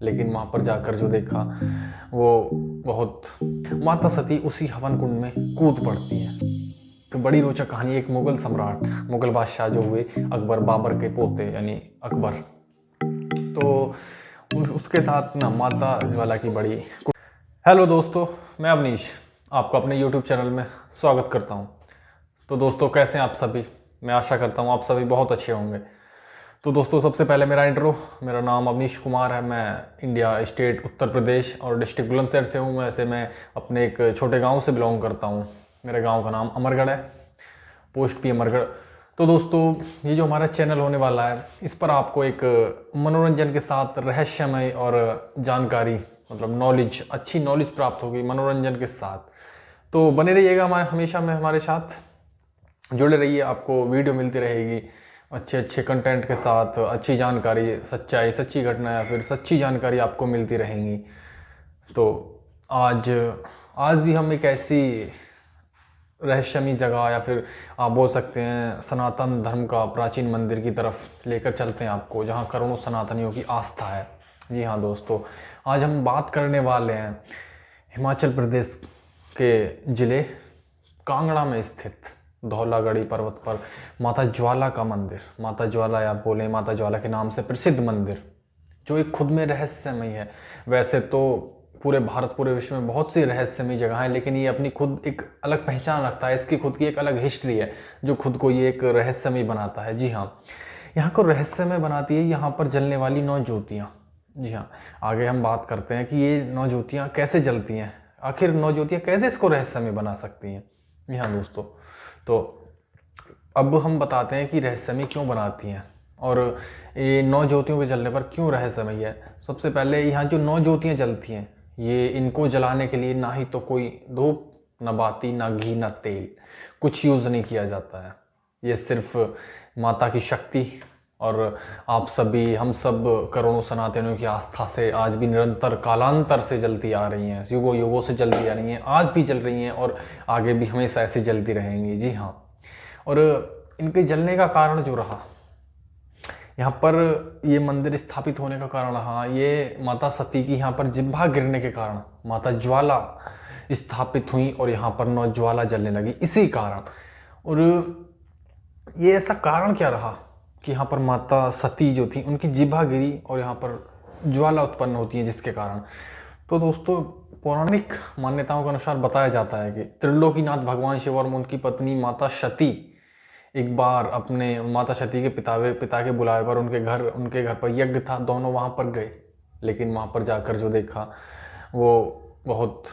लेकिन वहाँ पर जाकर जो देखा वो बहुत, माता सती उसी हवन कुंड में कूद पड़ती हैं। तो बड़ी रोचक कहानी। एक मुगल सम्राट, मुगल बादशाह जो हुए अकबर, बाबर के पोते यानी अकबर, तो उसके साथ ना माता ज्वाला की बड़ी। हेलो दोस्तों, मैं अवनीश आपको अपने यूट्यूब चैनल में स्वागत करता हूँ। तो दोस्तों कैसे हैं आप सभी? मैं आशा करता हूँ आप सभी बहुत अच्छे होंगे। तो दोस्तों सबसे पहले मेरा इंट्रो, मेरा नाम अवनीश कुमार है। मैं इंडिया स्टेट उत्तर प्रदेश और डिस्ट्रिक्ट बुलंदशहर से हूँ। वैसे मैं अपने एक छोटे गांव से बिलोंग करता हूँ। मेरे गांव का नाम अमरगढ़ है, पोस्ट पी अमरगढ़। तो दोस्तों ये जो हमारा चैनल होने वाला है, इस पर आपको एक मनोरंजन के साथ रहस्यमय और जानकारी, मतलब नॉलेज, अच्छी नॉलेज प्राप्त होगी मनोरंजन के साथ। तो बने रहिएगा हमेशा में हमारे साथ, जुड़े रहिए। आपको वीडियो मिलती रहेगी अच्छे अच्छे कंटेंट के साथ, अच्छी जानकारी, सच्चाई, सच्ची घटना या फिर सच्ची जानकारी आपको मिलती रहेंगी। तो आज भी हम एक ऐसी रहस्यमयी जगह, या फिर आप बोल सकते हैं सनातन धर्म का प्राचीन मंदिर की तरफ लेकर चलते हैं आपको, जहां करोड़ों सनातनियों की आस्था है। जी हाँ दोस्तों, आज हम बात करने वाले हैं हिमाचल प्रदेश के ज़िले कांगड़ा में स्थित धौलागढ़ी पर्वत पर माता ज्वाला का मंदिर। माता ज्वाला, या बोले माता ज्वाला के नाम से प्रसिद्ध मंदिर, जो एक खुद में रहस्यमय है। वैसे तो पूरे भारत, पूरे विश्व में बहुत सी रहस्यमय जगह है, लेकिन ये अपनी खुद एक अलग पहचान रखता है। इसकी खुद की एक अलग हिस्ट्री है जो खुद को ये एक रहस्यमय बनाता है। जी हाँ, यहाँ को रहस्यमय बनाती है यहाँ पर जलने वाली 9 ज्योतियाँ। जी हाँ, आगे हम बात करते हैं कि ये 9 ज्योतियाँ कैसे जलती हैं, आखिर 9 ज्योतियाँ कैसे इसको रहस्यमय बना सकती हैं। जी हाँ दोस्तों, तो अब हम बताते हैं कि रहस्यमय क्यों बनाती हैं और ये 9 ज्योतियों के जलने पर क्यों रहस्यमय है। सबसे पहले यहाँ जो 9 ज्योतियाँ जलती हैं, ये इनको जलाने के लिए ना ही तो कोई धूप, ना बाती, ना घी, ना तेल, कुछ यूज़ नहीं किया जाता है। ये सिर्फ माता की शक्ति और आप सभी, हम सब करोड़ों सनातनियों की आस्था से आज भी निरंतर कालांतर से जलती आ रही हैं, युगों युगों से जलती आ रही हैं, आज भी जल रही हैं और आगे भी हमेशा ऐसे जलती रहेंगी। जी हाँ, और इनके जलने का कारण जो रहा, यहाँ पर ये मंदिर स्थापित होने का कारण रहा, ये माता सती की यहाँ पर जिह्वा गिरने के कारण माता ज्वाला स्थापित हुई और यहाँ पर 9 ज्वाला जलने लगी इसी कारण। और ये ऐसा कारण क्या रहा कि यहाँ पर माता सती जो थी उनकी जिह्वा गिरी और यहाँ पर ज्वाला उत्पन्न होती है, जिसके कारण। तो दोस्तों पौराणिक मान्यताओं के अनुसार बताया जाता है कि त्रिलोकीनाथ भगवान शिव और उनकी पत्नी माता सती एक बार अपने माता सती के पिता के बुलावे पर उनके घर पर यज्ञ था, दोनों वहाँ पर गए। लेकिन वहाँ पर जाकर जो देखा वो बहुत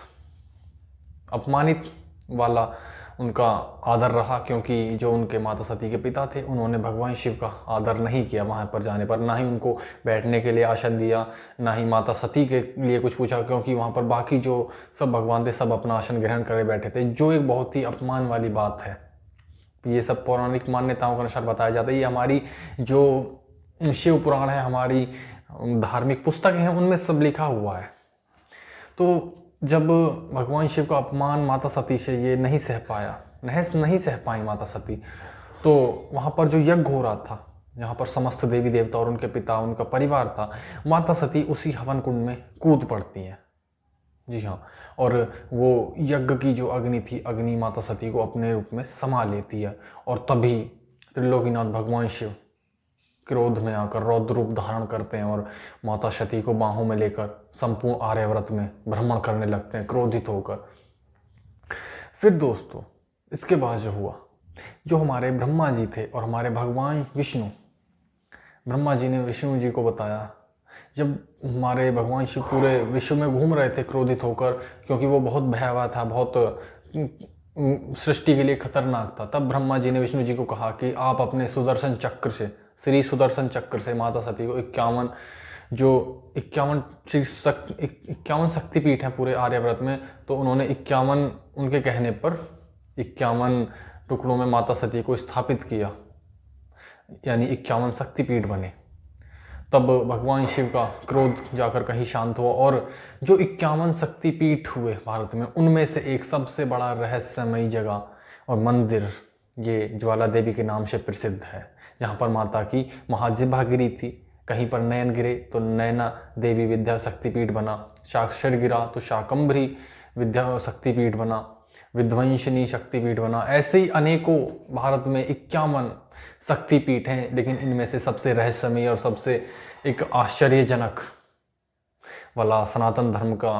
अपमानित वाला उनका आदर रहा, क्योंकि जो उनके माता सती के पिता थे उन्होंने भगवान शिव का आदर नहीं किया। वहाँ पर जाने पर ना ही उनको बैठने के लिए आसन दिया, ना ही माता सती के लिए कुछ पूछा, क्योंकि वहाँ पर बाकी जो सब भगवान थे सब अपना आसन ग्रहण करे बैठे थे, जो एक बहुत ही अपमान वाली बात है। ये सब पौराणिक मान्यताओं के अनुसार बताया जाता है। ये हमारी जो शिव पुराण है, हमारी धार्मिक पुस्तकें हैं, उनमें सब लिखा हुआ है। तो जब भगवान शिव का अपमान माता सती से ये नहीं सह पाई माता सती, तो वहाँ पर जो यज्ञ हो रहा था, यहाँ पर समस्त देवी देवता और उनके पिता, उनका परिवार था, माता सती उसी हवन कुंड में कूद पड़ती हैं। जी हाँ, और वो यज्ञ की जो अग्नि थी, अग्नि माता सती को अपने रूप में समा लेती है। और तभी त्रिलोकीनाथ भगवान शिव क्रोध में आकर रौद्र रूप धारण करते हैं और माता सती को बाहों में लेकर संपूर्ण आर्यावर्त में भ्रमण करने लगते हैं क्रोधित होकर। फिर दोस्तों इसके बाद जो हुआ, जो हमारे ब्रह्मा जी थे और हमारे भगवान विष्णु, ब्रह्मा जी ने विष्णु जी को बताया, जब हमारे भगवान शिव पूरे विश्व में घूम रहे थे क्रोधित होकर, क्योंकि वो बहुत भयावह था, बहुत सृष्टि के लिए खतरनाक था, तब ब्रह्मा जी ने विष्णु जी को कहा कि आप अपने सुदर्शन चक्र से, श्री सुदर्शन चक्र से माता सती को 51 शक्तिपीठ हैं पूरे आर्यव्रत में, तो उन्होंने 51, उनके कहने पर 51 टुकड़ों में माता सती को स्थापित किया, यानी 51 शक्तिपीठ बने। तब भगवान शिव का क्रोध जाकर कहीं शांत हुआ और जो 51 शक्तिपीठ हुए भारत में, उनमें से एक सबसे बड़ा रहस्यमयी जगह और मंदिर ये ज्वाला देवी के नाम से प्रसिद्ध है, जहाँ पर माता की महाजिह्वा गिरी थी, कहीं पर नयन गिरे तो नयना देवी विद्या शक्तिपीठ बना, शाक्षर गिरा तो शाकंभरी विद्या शक्तिपीठ बना, विध्वंसनी शक्तिपीठ बना। ऐसे ही अनेकों भारत में 51 शक्तिपीठ हैं, लेकिन इनमें से सबसे रहस्यमय और सबसे एक आश्चर्यजनक वाला सनातन धर्म का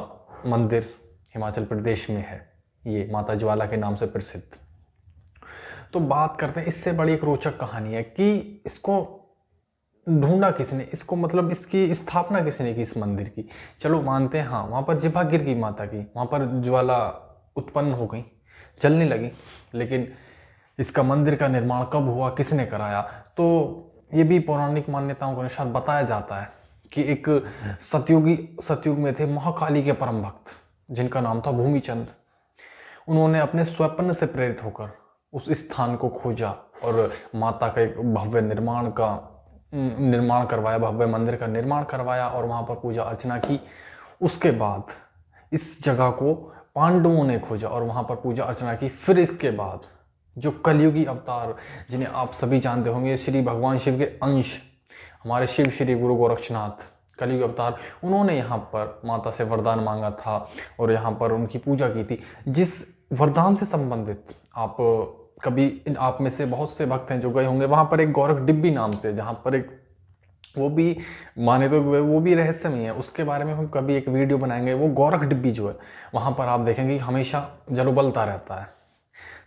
मंदिर हिमाचल प्रदेश में है, ये माता ज्वाला के नाम से प्रसिद्ध। तो बात करते हैं, इससे बड़ी एक रोचक कहानी है कि इसको ढूंढा किसने, इसको मतलब इसकी स्थापना किसने की इस मंदिर की। चलो मानते हैं हाँ, वहाँ पर जिभा गिर गई माता की, वहाँ पर ज्वाला उत्पन्न हो गई, जलने लगी, लेकिन इसका मंदिर का निर्माण कब हुआ, किसने कराया, तो ये भी पौराणिक मान्यताओं के अनुसार बताया जाता है कि एक सतयुग में थे महाकाली के परम भक्त जिनका नाम था भूमिचंद। उन्होंने अपने स्वप्न से प्रेरित होकर उस स्थान को खोजा और माता का एक भव्य निर्माण करवाया, भव्य मंदिर का निर्माण करवाया और वहाँ पर पूजा अर्चना की। उसके बाद इस जगह को पांडवों ने खोजा और वहाँ पर पूजा अर्चना की। फिर इसके बाद जो कलयुगी अवतार, जिन्हें आप सभी जानते होंगे, श्री भगवान शिव के अंश हमारे शिव श्री गुरु गोरक्षनाथ कलयुग अवतार, उन्होंने यहाँ पर माता से वरदान मांगा था और यहाँ पर उनकी पूजा की थी। जिस वरदान से संबंधित आप में से बहुत से भक्त हैं जो गए होंगे, वहाँ पर एक गोरख डिब्बी नाम से, जहाँ पर एक वो भी माने तो वो भी रहस्यमय है, उसके बारे में हम कभी एक वीडियो बनाएंगे। वो गोरख डिब्बी जो है, वहाँ पर आप देखेंगे हमेशा जल उबलता रहता है,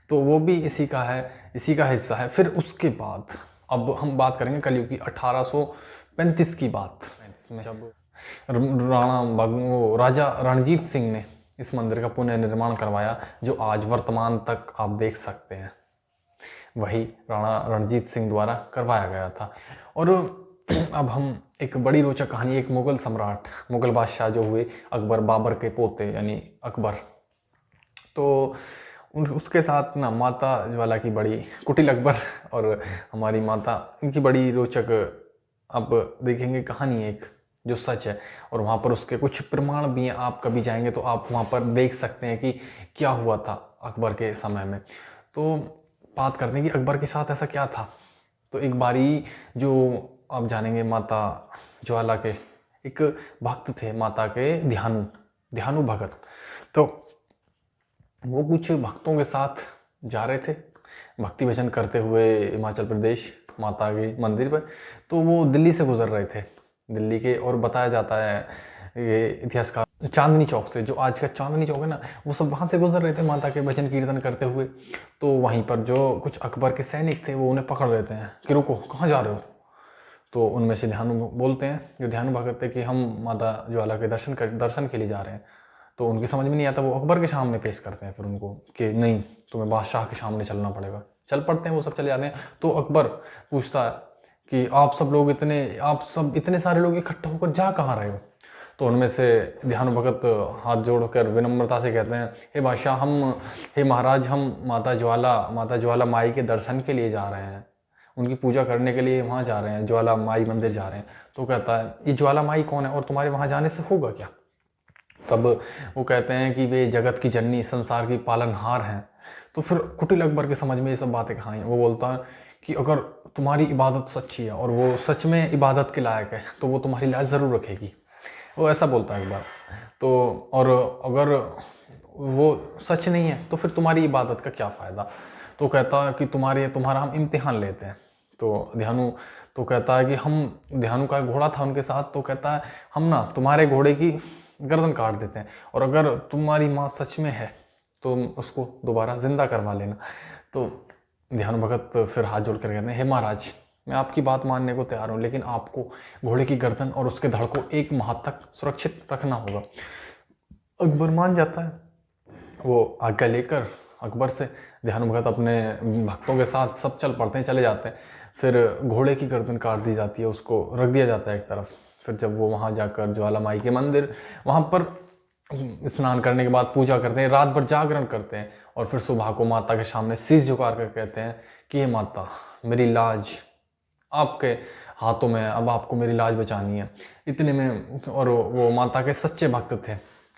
तो वो भी इसी का हिस्सा है। फिर उसके बाद अब हम बात करेंगे कलयुग की 1835 की बात, जब राजा रणजीत सिंह ने इस मंदिर का पुनर्निर्माण करवाया, जो आज वर्तमान तक आप देख सकते हैं, वही राणा रणजीत सिंह द्वारा करवाया गया था। और अब हम एक बड़ी रोचक कहानी, एक मुगल सम्राट, मुगल बादशाह जो हुए अकबर, बाबर के पोते यानी अकबर, तो उसके साथ ना माता ज्वाला की बड़ी, कुटिल अकबर और हमारी माता, इनकी बड़ी रोचक अब देखेंगे कहानी एक जो सच है। और वहाँ पर उसके कुछ प्रमाण भी हैं, आप कभी जाएंगे तो आप वहाँ पर देख सकते हैं कि क्या हुआ था अकबर के समय में। तो बात करते हैं कि अकबर के साथ ऐसा क्या था। तो एक बारी जो आप जानेंगे, माता ज्वाला के एक भक्त थे, माता के ध्यानु भगत। तो वो कुछ भक्तों के साथ जा रहे थे भक्ति भजन करते हुए हिमाचल प्रदेश माता के मंदिर पर। तो वो दिल्ली से गुजर रहे थे, दिल्ली के, और बताया जाता है ये इतिहासकार, चांदनी चौक से, जो आज का चांदनी चौक है ना, वो सब वहाँ से गुजर रहे थे माता के भजन कीर्तन करते हुए। तो वहीं पर जो कुछ अकबर के सैनिक थे वो उन्हें पकड़ लेते हैं कि रुको, कहाँ जा रहे हो। तो उनमें से ध्यानु बोलते हैं, जो ध्यानु भगत थे, कि हम माता ज्वाला के दर्शन के लिए जा रहे हैं। तो उनकी समझ में नहीं आता, वो अकबर के सामने पेश करते हैं फिर उनको कि नहीं, तुम्हें बादशाह के सामने चलना पड़ेगा। चल पड़ते हैं, वो सब चले जाते हैं। तो अकबर पूछता है कि आप सब इतने सारे लोग इकट्ठा होकर जा कहाँ रहे हो। तो उनमें से ध्यानु भगत हाथ जोड़कर विनम्रता से कहते हैं, हे बादशाह, हे महाराज, हम माता ज्वाला माई के दर्शन के लिए जा रहे हैं, उनकी पूजा करने के लिए वहाँ जा रहे हैं, ज्वाला माई मंदिर जा रहे हैं। तो कहता है, ये ज्वाला माई कौन है और तुम्हारे वहाँ जाने से होगा क्या। तब वो कहते हैं कि वे जगत की जननी, संसार की पालनहार हैं। तो फिर कुटिल अकबर की समझ में ये सब बातें कहाँ हैं। वो बोलता है कि अगर तुम्हारी इबादत सच्ची है और वो सच में इबादत के लायक है तो वो तुम्हारी लाज ज़रूर रखेगी, वो ऐसा बोलता है अकबर। तो और अगर वो सच नहीं है तो फिर तुम्हारी इबादत का क्या फ़ायदा। तो कहता है कि तुम्हारा हम इम्तिहान लेते हैं। तो ध्यानु तो कहता है कि ध्यानु का घोड़ा था उनके साथ, तो कहता है हम ना तुम्हारे घोड़े की गर्दन काट देते हैं, और अगर तुम्हारी माँ सच में है तो उसको दोबारा जिंदा करवा लेना। तो ध्यानु भगत फिर हाथ जोड़ कर कहते हैं, हे महाराज, मैं आपकी बात मानने को तैयार हूँ, लेकिन आपको घोड़े की गर्दन और उसके धड़ को 1 माह तक सुरक्षित रखना होगा। अकबर मान जाता है। वो आज्ञा लेकर अकबर से ध्यानु भगत अपने भक्तों के साथ सब चल पड़ते हैं, चले जाते हैं। फिर घोड़े की गर्दन काट दी जाती है, उसको रख दिया जाता है एक तरफ। फिर जब वो वहाँ जाकर ज्वाला माई के मंदिर, वहाँ पर स्नान करने के बाद पूजा करते हैं, रात भर जागरण करते हैं, और फिर सुबह को माता के सामने शीश झुका कर कहते हैं कि हे माता, मेरी लाज आपके हाथों में है, अब आपको मेरी लाज बचानी है। इतने में, और वो माता के सच्चे भक्त थे,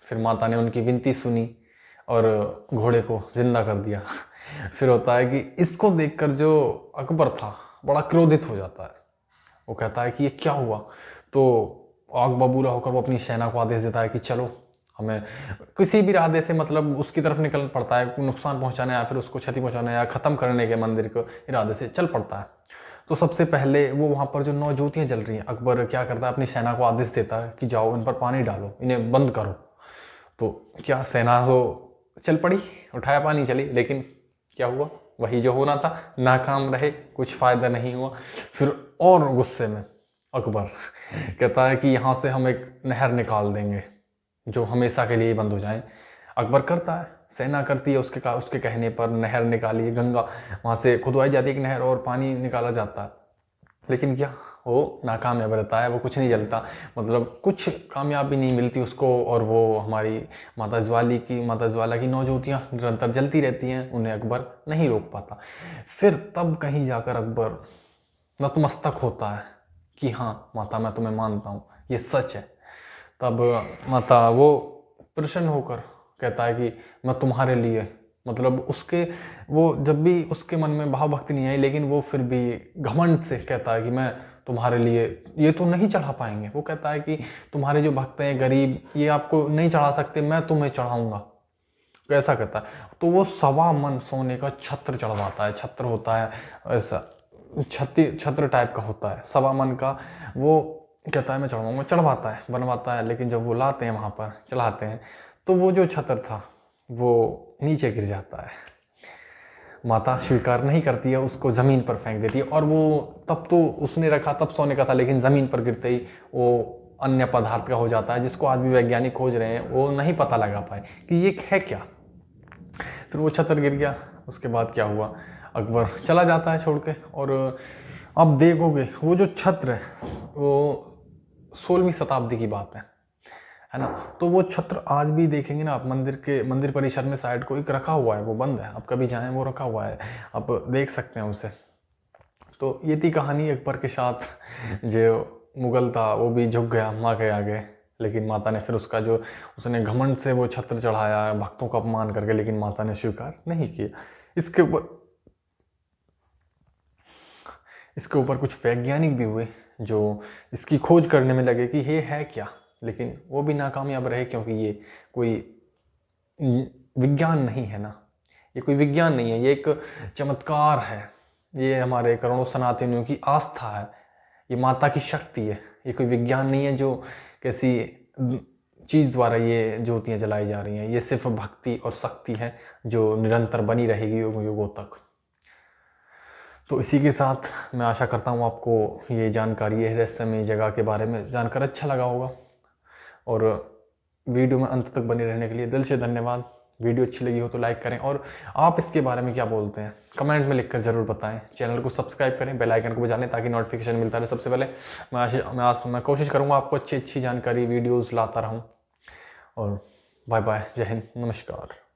फिर माता ने उनकी विनती सुनी और घोड़े को जिंदा कर दिया। फिर होता है कि इसको देखकर जो अकबर था बड़ा क्रोधित हो जाता है, वो कहता है कि ये क्या हुआ। तो आग बबूला होकर वो अपनी सेना को आदेश देता है कि चलो, हमें किसी भी इरादे से मतलब उसकी तरफ निकल पड़ता है, नुकसान पहुंचाने या फिर उसको क्षति पहुंचाने या ख़त्म करने के मंदिर को इरादे से चल पड़ता है। तो सबसे पहले वो वहाँ पर जो 9 ज्योतियाँ जल रही हैं, अकबर क्या करता है, अपनी सेना को आदेश देता है कि जाओ इन पर पानी डालो, इन्हें बंद करो। तो क्या सेना तो चल पड़ी, उठाया पानी चली, लेकिन क्या हुआ, वही जो होना था, नाकाम रहे, कुछ फ़ायदा नहीं हुआ। फिर और गुस्से में अकबर कहता है कि यहाँ से हम एक नहर निकाल देंगे जो हमेशा के लिए बंद हो जाए। अकबर करता है, सेना करती है, उसके कहने पर नहर निकाली, गंगा वहाँ से खुदवाई जाती है एक नहर और पानी निकाला जाता है। लेकिन क्या, वो नाकामयाब रहता है, वो कुछ नहीं जलता, मतलब कुछ कामयाबी नहीं मिलती उसको। और वो हमारी माता ज्वाला की 9 ज्योतियाँ निरंतर जलती रहती हैं, उन्हें अकबर नहीं रोक पाता। फिर तब कहीं जाकर अकबर नतमस्तक होता है कि हाँ माता, मैं तुम्हें मानता हूँ, ये सच है। तब माता वो प्रसन्न होकर कहता है कि मैं तुम्हारे लिए, मतलब उसके वो जब भी उसके मन में भाव भक्ति नहीं आई, लेकिन वो फिर भी घमंड से कहता है कि मैं तुम्हारे लिए ये तो नहीं चढ़ा पाएंगे। वो कहता है कि तुम्हारे जो भक्त हैं गरीब, ये आपको नहीं चढ़ा सकते, मैं तुम्हें चढ़ाऊंगा। कैसा कहता है, तो वो 1.25 मन सोने का छत्र चढ़वाता है। छत्र होता है ऐसा छत्र टाइप का होता है, 1.25 मन का। वो कहता है मैं चढ़वाऊंगा, चढ़वाता है, बनवाता है। लेकिन जब वो लाते हैं वहाँ पर चढ़ाते हैं, तो वो जो छत्र था वो नीचे गिर जाता है। माता स्वीकार नहीं करती है, उसको ज़मीन पर फेंक देती है। और वो तब तो उसने रखा तब सोने का था, लेकिन ज़मीन पर गिरते ही वो अन्य पदार्थ का हो जाता है, जिसको आज भी वैज्ञानिक खोज रहे हैं, वो नहीं पता लगा पाए कि ये है क्या। फिर वो छत्र गिर गया। उसके बाद क्या हुआ, अकबर चला जाता है छोड़ के। और अब देखोगे वो जो छत्र है वो 16वीं शताब्दी की बात है ना। तो वो छत्र आज भी देखेंगे ना आप, मंदिर परिसर में साइड को एक रखा हुआ है, वो बंद है, आप कभी जाएं वो रखा हुआ है, आप देख सकते हैं उसे। तो ये थी कहानी अकबर के साथ। जो मुगल था वो भी झुक गया माँ के आगे, लेकिन माता ने फिर उसका जो उसने घमंड से वो छत्र चढ़ाया भक्तों का अपमान करके, लेकिन माता ने स्वीकार नहीं किया। इसके ऊपर कुछ वैज्ञानिक भी हुए जो इसकी खोज करने में लगे कि ये है क्या, लेकिन वो भी नाकामयाब रहे, क्योंकि ये कोई विज्ञान नहीं है ना, ये कोई विज्ञान नहीं है, ये एक चमत्कार है, ये हमारे करोड़ों सनातनियों की आस्था है, ये माता की शक्ति है। ये कोई विज्ञान नहीं है जो किसी चीज़ द्वारा ये ज्योतियाँ जलाई जा रही हैं। ये सिर्फ भक्ति और शक्ति है जो निरंतर बनी रहेगी युगों युगों तक। तो इसी के साथ मैं आशा करता हूँ आपको ये जानकारी, ये रहस्यमय जगह के बारे में जानकर अच्छा लगा होगा। और वीडियो में अंत तक बने रहने के लिए दिल से धन्यवाद। वीडियो अच्छी लगी हो तो लाइक करें, और आप इसके बारे में क्या बोलते हैं कमेंट में लिखकर ज़रूर बताएं। चैनल को सब्सक्राइब करें, बेल आइकन को बजा लें ताकि नोटिफिकेशन मिलता रहे सबसे पहले। मैं कोशिश करूँगा आपको अच्छी जानकारी वीडियोज़ लाता रहूँ। और बाय बाय, जय हिंद, नमस्कार।